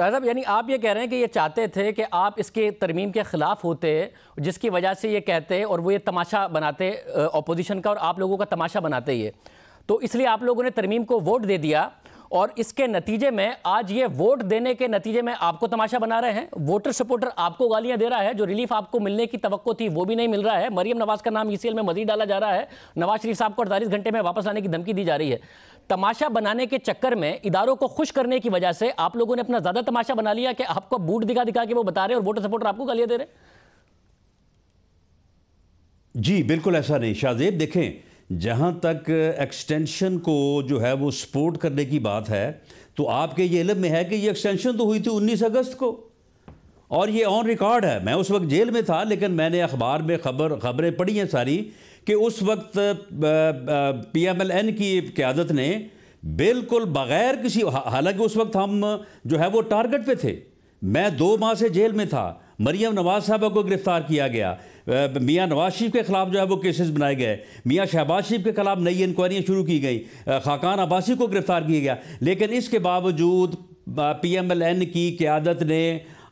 साहब यानी आप ये कह रहे हैं कि ये चाहते थे कि आप इसके तरमीम के ख़िलाफ़ होते, जिसकी वजह से ये कहते और वो ये तमाशा बनाते अपोजिशन का और आप लोगों का तमाशा बनाते ये, तो इसलिए आप लोगों ने तरमीम को वोट दे दिया और इसके नतीजे में आज ये वोट देने के नतीजे में आपको तमाशा बना रहे हैं। वोटर सपोर्टर आपको गालियां दे रहा है, जो रिलीफ आपको मिलने की तवक्को थी वो भी नहीं मिल रहा है। मरियम नवाज का नाम ईसीएल में मजीद डाला जा रहा है, नवाज शरीफ साहब को 48 घंटे में वापस आने की धमकी दी जा रही है। तमाशा बनाने के चक्कर में, इदारों को खुश करने की वजह से आप लोगों ने अपना ज्यादा तमाशा बना लिया कि आपको बूट दिखा दिखा के वो बता रहे और वोटर सपोर्टर आपको गालियां दे रहे। जी बिल्कुल ऐसा नहीं शाहजेब। देखें, जहाँ तक एक्सटेंशन को जो है वो सपोर्ट करने की बात है, तो आपके ये इल्म में है कि ये एक्सटेंशन तो हुई थी 19 अगस्त को और ये ऑन रिकॉर्ड है। मैं उस वक्त जेल में था, लेकिन मैंने अखबार में खबरें पढ़ी हैं सारी कि उस वक्त PMLN की क़यादत ने बिल्कुल बग़ैर किसी, हालांकि उस वक्त हम जो है वो टारगेट पे थे, मैं 2 माह से जेल में था, मरियम नवाज साहबा को गिरफ्तार किया गया, मियाँ नवाज शरीफ के ख़िलाफ़ जो है वो केसेस बनाए गए, मियाँ शहबाज शरीफ के ख़िलाफ़ नई इंक्वायरियाँ शुरू की गई, खाकान अब्बासी को गिरफ्तार किया गया। लेकिन इसके बावजूद PMLN की क़यादत ने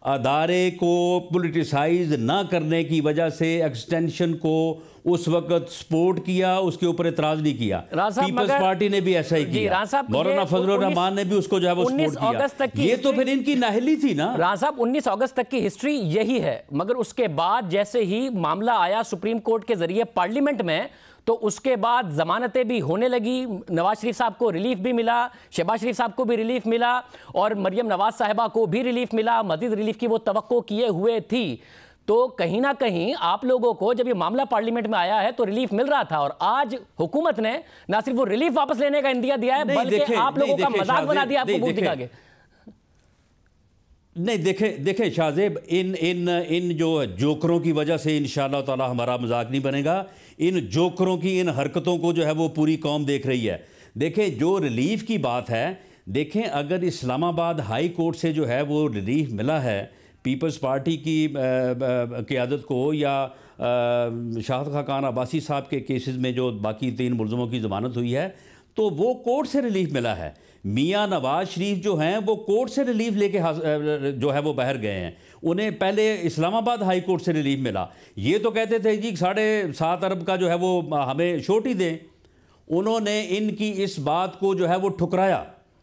अदारे को पोलिटिसाइज ना करने की वजह से एक्सटेंशन को उस वक्त सपोर्ट किया, उसके ऊपर एतराज़ नहीं किया। पीपल्स पार्टी ने भी ऐसा ही किया, मौलाना फजलुर रहमान ने भी उसको जो है वो सपोर्ट किया। ये तो फिर इनकी नाहली थी ना। राना साहब 19 अगस्त तक की हिस्ट्री यही है, मगर उसके बाद जैसे ही मामला आया सुप्रीम कोर्ट के जरिए पार्लियामेंट में, तो उसके बाद जमानतें भी होने लगी, नवाज शरीफ साहब को रिलीफ भी मिला, शहबाज शरीफ साहब को भी रिलीफ मिला और मरियम नवाज साहिबा को भी रिलीफ मिला, मजीद रिलीफ की वो तवक्को किए हुए थी। तो कहीं ना कहीं आप लोगों को जब ये मामला पार्लियामेंट में आया है तो रिलीफ मिल रहा था, और आज हुकूमत ने ना सिर्फ वो रिलीफ वापस लेने का इंदिया दिया है, बल्कि आप लोगों का मजाक बना दिया आपको वोट दिखा के। नहीं देखें शाहजेब, इन जो जोकरों की वजह से इंशाअल्लाह ताला हमारा मजाक नहीं बनेगा। इन जोकरों की इन हरकतों को जो है वो पूरी कौम देख रही है। देखें, जो रिलीफ की बात है, देखें अगर इस्लामाबाद हाई कोर्ट से जो है वो रिलीफ मिला है पीपल्स पार्टी की क़यादत को, या शाहिद खाकान अब्बासी साहब के केसेस में जो बाकी 3 मुलज़मों की ज़मानत हुई है, तो वो कोर्ट से रिलीफ मिला है। मियाँ नवाज शरीफ जो हैं वो कोर्ट से रिलीफ लेके जो है वो बाहर गए हैं, उन्हें पहले इस्लामाबाद हाई कोर्ट से रिलीफ मिला। ये तो कहते थे जी 7.5 अरब का जो है वो हमें छोटी दें, उन्होंने इनकी इस बात को जो है वो ठुकराया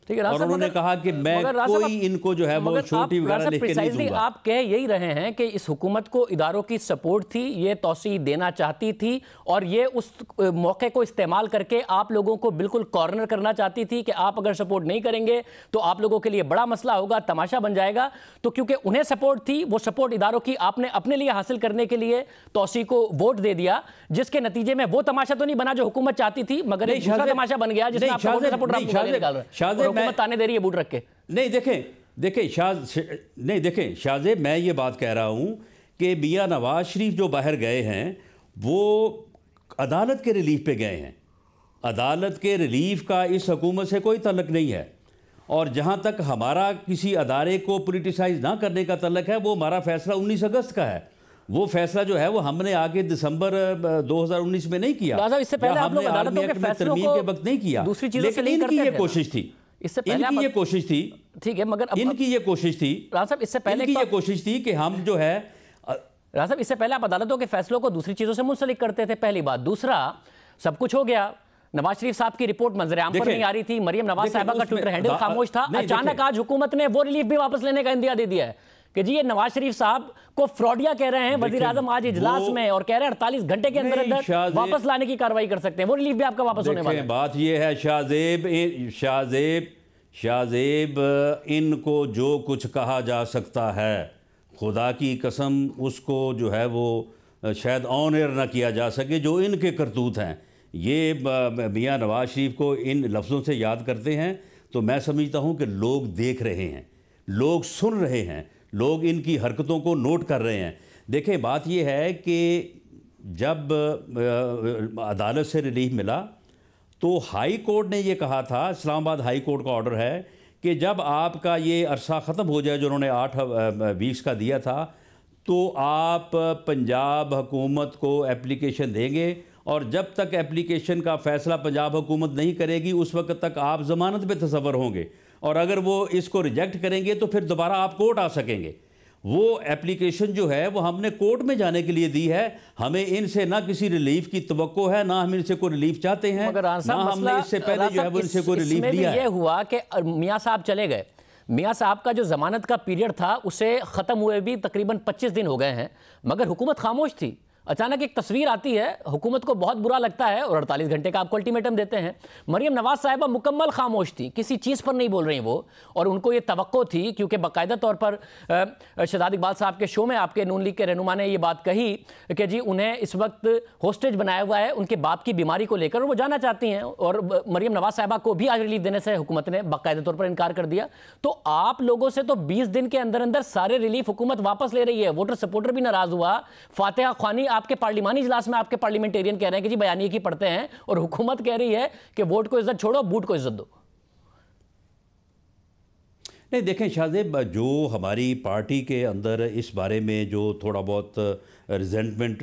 और उन्होंने कहा कि मैं कोई इनको जो है वो छोटी वगैरह लिख के नहीं दूंगा। आप कह यही रहे हैं कि इस हुकूमत को इदारों की सपोर्ट थी, ये तौसीह देना चाहती थी और ये उस मौके को इस्तेमाल करके आप लोगों को बिल्कुल कॉर्नर करना चाहती थी कि आप अगर सपोर्ट नहीं करेंगे तो आप लोगों के लिए बड़ा मसला होगा, तमाशा बन जाएगा। तो क्योंकि उन्हें सपोर्ट थी, वो सपोर्ट इदारों की आपने अपने लिए हासिल करने के लिए तौसीह को वोट दे दिया, जिसके नतीजे में वो तमाशा तो नहीं बना जो हुकूमत चाहती थी, मगर एक दूसरा तमाशा बन गया जिसमें आप सपोर्ट ताने दे रही है बूट रख के। नहीं देखें शाहजेब, मैं ये बात कह रहा हूं कि मियाँ नवाज शरीफ जो बाहर गए हैं वो अदालत के रिलीफ पे गए हैं। अदालत के रिलीफ का इस हुकूमत से कोई तल्लुक नहीं है, और जहां तक हमारा किसी अदारे को पोलिटिसाइज ना करने का तल्लुक है, वो हमारा फैसला 19 अगस्त का है। वो फैसला जो है वो हमने आगे दिसंबर 2019 में नहीं किया, इससे पहले आप लोग अदालतों के फैसलों को के वक्त नहीं किया, दूसरी चीजों से लिंक करते थे। ये कोशिश थी, इससे पहले इनकी ये कोशिश थी, ठीक है, मगर इनकी ये कोशिश थी साहब, इससे पहले ये कोशिश थी कि हम जो है राजा साहब, इससे पहले आप अदालतों के फैसलों को दूसरी चीजों से मुंसलिक करते थे, पहली बात। दूसरा, सब कुछ हो गया, नवाज शरीफ साहब की रिपोर्ट मंजर-ए-आम पर नहीं आ रही थी, मरियम नवाज साहिबा का ट्विटर हैंडल खामोश था, अचानक आज हुकूमत ने वो रिलीफ भी वापस लेने का इंदिया दे दिया है कि जी ये नवाज शरीफ साहब को फ्रॉडिया कह रहे हैं वजीर आजम आज इजलास में, और कह रहे हैं 48 घंटे के अंदर वापस लाने की कार्रवाई कर सकते हैं, वो रिलीफ भी आपका वापस होने वाला है। बात ये है शाहजेब, इनको जो कुछ कहा जा सकता है, खुदा की कसम उसको जो है वो शायद ऑन एयर ना किया जा सके, जो इनके करतूत हैं। ये मियाँ नवाज शरीफ को इन लफ्ज़ों से याद करते हैं तो मैं समझता हूँ कि लोग देख रहे हैं, लोग सुन रहे हैं, लोग इनकी हरकतों को नोट कर रहे हैं। देखें, बात यह है कि जब अदालत से रिलीफ मिला तो हाई कोर्ट ने ये कहा था, इस्लामाबाद हाई कोर्ट का ऑर्डर है कि जब आपका ये अरसा ख़त्म हो जाए जो उन्होंने 8 वीक्स का दिया था, तो आप पंजाब हुकूमत को एप्लीकेशन देंगे, और जब तक एप्लीकेशन का फ़ैसला पंजाब हुकूमत नहीं करेगी उस वक्त तक आप ज़मानत पे तसव्वुर होंगे। और अगर वो इसको रिजेक्ट करेंगे तो फिर दोबारा आप कोर्ट आ सकेंगे। वो एप्लीकेशन जो है वो हमने कोर्ट में जाने के लिए दी है। हमें इनसे ना किसी रिलीफ की तवक्को है, ना हम इनसे कोई रिलीफ चाहते हैं, ना हमने इससे पहले जो है वो इनसे कोई रिलीफ दिया है। ये हुआ कि मियां साहब चले गए, मियां साहब का जो जमानत का पीरियड था उसे ख़त्म हुए भी तकरीबन 25 दिन हो गए हैं, मगर हुकूमत खामोश थी। अचानक एक तस्वीर आती है, हुकूमत को बहुत बुरा लगता है और 48 घंटे का आपको अल्टीमेटम देते हैं। मरियम नवाज साहिबा मुकम्मल खामोश थी, किसी चीज़ पर नहीं बोल रही वो, और उनको ये तवक्को थी, क्योंकि बाकायदा तौर पर शहजाद इकबाल साहब के शो में आपके नून लीग के रहनुमा ने ये बात कही कि जी उन्हें इस वक्त होस्टेज बनाया हुआ है उनके बाप की बीमारी को लेकर, और वो जाना चाहती हैं, और मरियम नवाज साहिबा को भी आज रिलीफ देने से हुकूमत ने बाकायदा तौर पर इनकार कर दिया। तो आप लोगों से तो 20 दिन के अंदर अंदर सारे रिलीफ हुकूमत वापस ले रही है। वोटर सपोर्टर भी नाराज हुआ, फातिहा ख्वानी आपके पार्लिमानी इजलास में आपके पार्लियामेंटेरियन कह रहे हैं कि जी बयानी की पढ़ते हैं, और हुकूमत कह रही है कि वोट को इज्जत छोड़ो, बूट को इज्जत दो। नहीं देखें शाहजेब, जो हमारी पार्टी के अंदर इस बारे में जो थोड़ा बहुत रिजेंटमेंट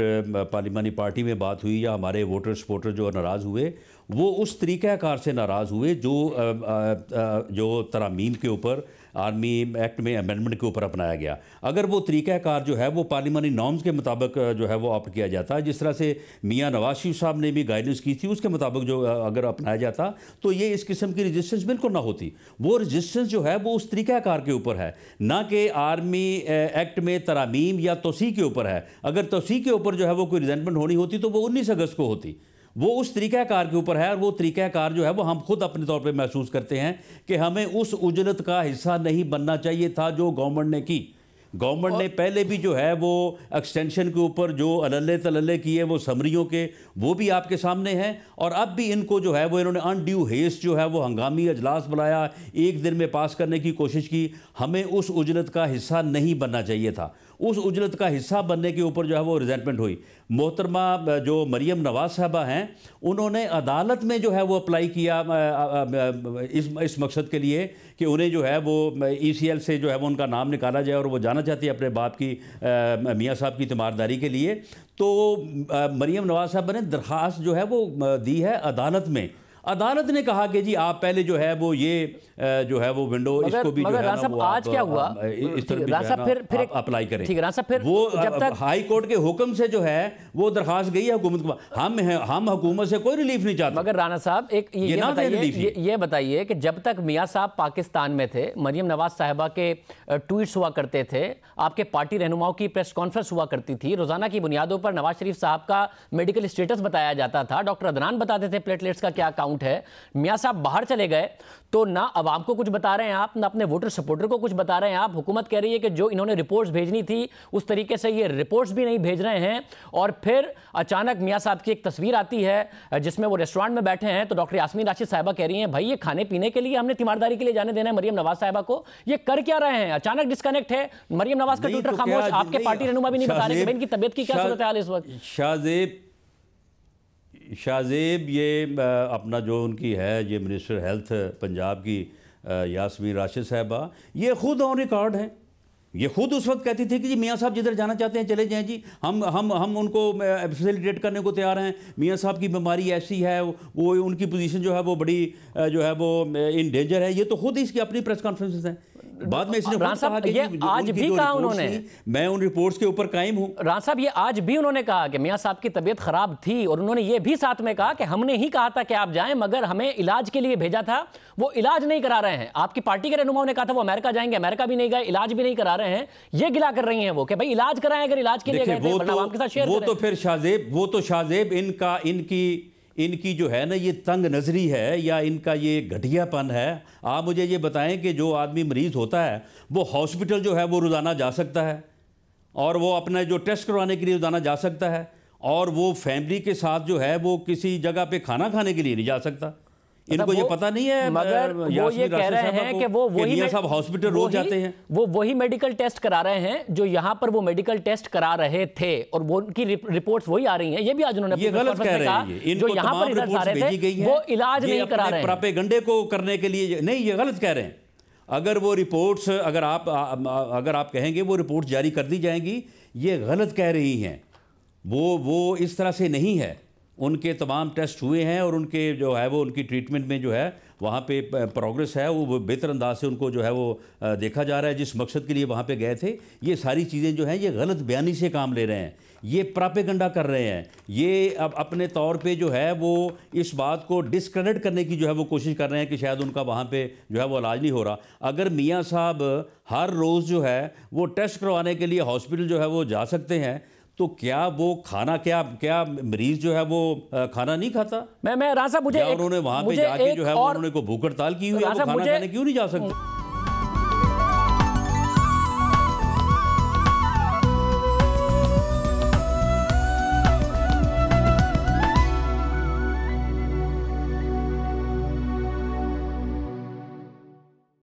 पार्लिमानी पार्टी में बात हुई या हमारे वोटर सपोर्टर जो नाराज़ हुए, वो उस तरीक़ाकार से नाराज़ हुए जो तरामीम के ऊपर आर्मी एक्ट में अमेंडमेंट के ऊपर अपनाया गया। अगर वो तरीक़ाकार जो है वो पार्लिमानी नॉर्म्स के मुताबिक जो है वो ऑप्ट किया जाता है, जिस तरह से मियाँ नवाज शरीफ साहब ने भी गाइडेंस की थी उसके मुताबिक जो अगर अपनाया जाता तो ये इस किस्म की रजिस्टेंस बिल्कुल ना होती। वो रजिस्टेंस जो है वो उस तरीक़ाकार के ऊपर है, ना कि आर्मी एक्ट में तरामीम या तोसी के ऊपर है। अगर तोसी के ऊपर जो है वो कोई रिजेंटमेंट होनी होती तो वो 19 अगस्त को होती। वो उस तरीक़ाकार के ऊपर है, और वो तरीक़ाकार जो है वो हम खुद अपने तौर पे महसूस करते हैं कि हमें उस उजरत का हिस्सा नहीं बनना चाहिए था जो गवर्नमेंट ने की। गवर्नमेंट ने पहले भी जो है वो एक्सटेंशन के ऊपर जो अल्ले तल्ले किए वो समरियों के, वो भी आपके सामने हैं, और अब भी इनको जो है वो इन्होंने अनड्यू हेस्ट जो है वो हंगामी अजलास बुलाया, एक दिन में पास करने की कोशिश की। हमें उस उजरत का हिस्सा नहीं बनना चाहिए था। उस उजरत का हिस्सा बनने के ऊपर जो है वो रिजेंटमेंट हुई। मोहतरमा जो मरियम नवाज साहबा हैं, उन्होंने अदालत में जो है वो अप्लाई किया इस मकसद के लिए कि उन्हें जो है वो ECL से जो है वो उनका नाम निकाला जाए, और वो जाना चाहती है अपने बाप की मियाँ साहब की तीमारदारी के लिए। तो मरियम नवाज साहबा ने दरख्वास्त जो है वो दी है अदालत में। अदालत ने कहा कि जी आप पहले जो है वो ये जो है वो विंडो इसको भी जो है ना वो आज क्या हुआ, इस तरह फिर अप्लाई करें। ठीक है राजा, फिर वो जब तक हाई कोर्ट के हुक्म से जो है वो दरखास्त गई है हुकूमत को, हम हुकूमत से कोई रिलीफ नहीं चाहते। मगर राना साहब एक ये बताइए कि जब तक मियाँ साहब पाकिस्तान में थे, मरियम नवाज साहिबा के ट्वीट्स हुआ करते थे, आपके पार्टी रहनुमाओं की प्रेस कॉन्फ्रेंस हुआ करती थी, रोजाना की बुनियादों पर नवाज शरीफ साहब का मेडिकल स्टेटस बताया जाता था, डॉक्टर अदनान बताते थे प्लेटलेट्स का क्या काउंट है। मियाँ साहब बाहर चले गए तो ना अवाम को कुछ बता रहे हैं आप, ना अपने वोटर सपोर्टर को कुछ बता रहे हैं आप। हुकूमत कह रही है कि जो इन्होंने रिपोर्ट्स भेजनी थी उस तरीके से ये रिपोर्ट्स भी नहीं भेज रहे हैं। और फिर अचानक मियाँ साहब की एक तस्वीर आती है जिसमें वो रेस्टोरेंट में बैठे हैं, तो डॉक्टर यास्मीन राशिद साहिबा कह रही हैं भाई ये खाने पीने के लिए हमने तीमारदारी के लिए जाने देना है मरियम नवाज साहिबा को, ये कर क्या रहे हैं? अचानक डिस्कनेक्ट है, मरियम नवाज का ट्विटर खामोश, आपके पार्टी रहनुमा भी नहीं बता रहे कि इनकी तबीयत की क्या सूरत हाल इस वक्त। शाहजेब ये अपना जो उनकी है ये मिनिस्टर हेल्थ पंजाब की यास्मीन राशिद साहिबा, ये खुद ऑन रिकॉर्ड हैं। ये खुद उस वक्त कहती थी कि जी मियाँ साहब जिधर जाना चाहते हैं चले जाएं जी, हम उनको फैसिलिटेट करने को तैयार हैं। मियाँ साहब की बीमारी ऐसी है, वो उनकी पोजीशन जो है वो बड़ी जो है वो इन डेंजर है। ये तो खुद इसकी अपनी प्रेस कॉन्फ्रेंसेस हैं। बाद में इसने कहा कि ये आज भी कहा उन्होंने, मैं उन रिपोर्ट्स के ऊपर कायम हूं। रान साहब ये आज भी उन्होंने कहा कि मियां साहब की तबीयत खराब थी, और उन्होंने ये भी साथ में कहा कि हमने ही कहा था कि आप जाएं, मगर हमें इलाज के लिए भेजा था, वो इलाज नहीं करा रहे हैं। आपकी पार्टी के रहनुमाओं ने कहा था वो अमेरिका जाएंगे, अमेरिका भी नहीं गए, इलाज भी नहीं करा रहे हैं। ये गिला कर रही हैं वो कि भाई इलाज कराएं, अगर इलाज के लिए गए थे वरना आपके साथ शेयर करें। वो तो शाहजेब इनकी जो है ना ये तंग नजरी है या इनका ये घटियापन है। आप मुझे ये बताएं कि जो आदमी मरीज होता है वो हॉस्पिटल जो है वो रोज़ाना जा सकता है, और वो अपना जो टेस्ट करवाने के लिए रोज़ाना जा सकता है, और वो फैमिली के साथ जो है वो किसी जगह पे खाना खाने के लिए नहीं जा सकता। इनको ये पता नहीं है, मगर वो ये कह रहे हैं कि वो वही साहब हॉस्पिटल रोज जाते हैं, वो वही मेडिकल टेस्ट करा रहे हैं जो यहाँ पर वो मेडिकल टेस्ट करा रहे थे, और वो उनकी रिपोर्ट्स वही आ रही हैं। ये भी आज उन्होंने गलत कह रहे हैं, जो यहाँ पर रिजल्ट आ रहे थे वो इलाज नहीं करा रहे हैं, प्रोपेगेंडे को करने के लिए नहीं, ये गलत कह रहे हैं। अगर वो रिपोर्ट्स अगर आप कहेंगे वो रिपोर्ट जारी कर दी जाएंगी, ये गलत कह रही हैं। वो इस तरह से नहीं है। उनके तमाम टेस्ट हुए हैं और उनके जो है वो उनकी ट्रीटमेंट में जो है वहाँ पे प्रोग्रेस है वो बेहतर अंदाज से उनको जो है वो देखा जा रहा है। जिस मकसद के लिए वहाँ पे गए थे, ये सारी चीज़ें जो हैं ये गलत बयानी से काम ले रहे हैं, ये प्रोपेगेंडा कर रहे हैं, ये अब अपने तौर पे जो है वो इस बात को डिस्क्रेडिट करने की जो है वो कोशिश कर रहे हैं कि शायद उनका वहाँ पे जो है वो इलाज नहीं हो रहा। अगर मियाँ साहब हर रोज़ जो है वो टेस्ट करवाने के लिए हॉस्पिटल जो है वो जा सकते हैं, तो क्या वो खाना क्या मरीज जो है वो खाना नहीं खाता? मैं राजा, मुझे उन्होंने वहाँ पे जाके जो है वो उन्होंने को भूख हड़ताल की हुई है, वो खाना खाने क्यों नहीं जा सकते?